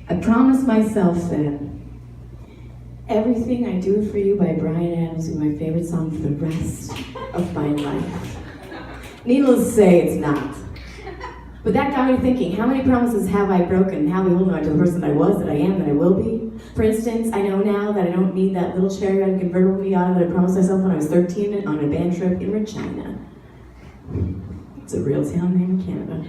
I promised myself that Everything I Do For You by Bryan Adams will be my favorite song for the rest of my life. Needless to say, it's not. But that got me thinking, how many promises have I broken? How will I to the person I was, that I am, that I will be? For instance, I know now that I don't need that little cherry red convertible Miata that I promised myself when I was 13 on a band trip in Regina. It's a real town name in Canada.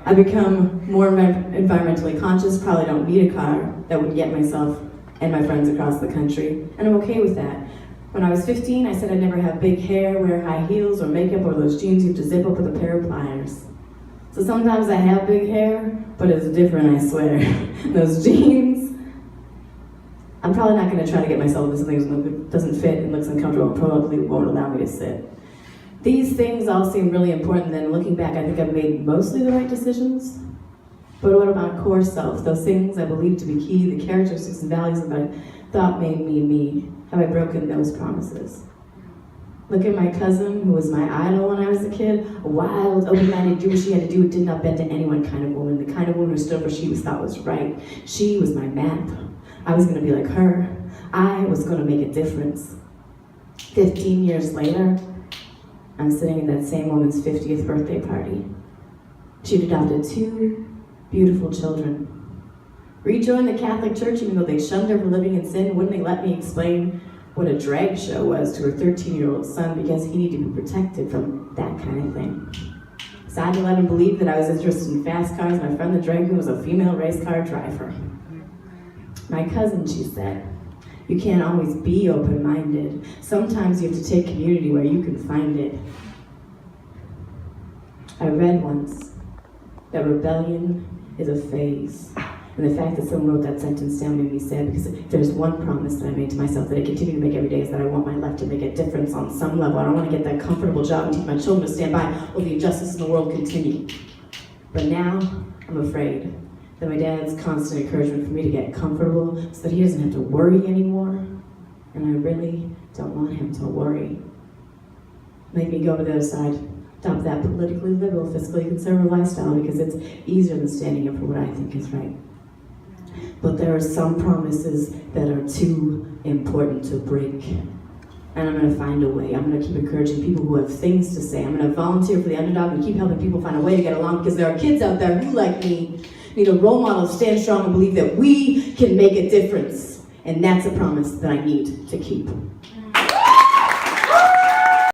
I've become more environmentally conscious, probably don't need a car that would get myself and my friends across the country, and I'm okay with that. When I was 15, I said I'd never have big hair, wear high heels or makeup, or those jeans you have to zip up with a pair of pliers. So sometimes I have big hair, but it's different, I swear. Those jeans, I'm probably not gonna try to get myself into something that doesn't fit and looks uncomfortable and probably won't allow me to sit. These things all seem really important, then looking back, I think I've made mostly the right decisions. But what about core self, those things I believe to be key, the characteristics and values that I thought made me me? Have I broken those promises? Look at my cousin, who was my idol when I was a kid, a wild, open-minded, do what she had to do, did not bend to anyone kind of woman, the kind of woman who stood for what she thought was right. She was my map. I was gonna be like her. I was gonna make a difference. 15 years later, I'm sitting in that same woman's 50th birthday party. She'd adopted 2 beautiful children. Rejoined the Catholic Church even though they shunned her for living in sin. Wouldn't they let me explain what a drag show was to her 13-year-old son because he needed to be protected from that kind of thing. So I had to let him believe that I was interested in fast cars. My friend the drag queen was a female race car driver. My cousin, she said, you can't always be open-minded. Sometimes you have to take community where you can find it. I read once that rebellion is a phase. And the fact that someone wrote that sentence down made me sad, because there's one promise that I made to myself that I continue to make every day, is that I want my life to make a difference on some level. I don't want to get that comfortable job and teach my children to stand by while the injustices in the world continue. But now, I'm afraid that my dad's constant encouragement for me to get comfortable so that he doesn't have to worry anymore, and I really don't want him to worry, make me go to the other side, adopt that politically liberal, fiscally conservative lifestyle, because it's easier than standing up for what I think is right. But there are some promises that are too important to break. And I'm gonna find a way. I'm gonna keep encouraging people who have things to say. I'm gonna volunteer for the underdog and keep helping people find a way to get along, because there are kids out there who, like me, need a role model to stand strong and believe that we can make a difference. And that's a promise that I need to keep.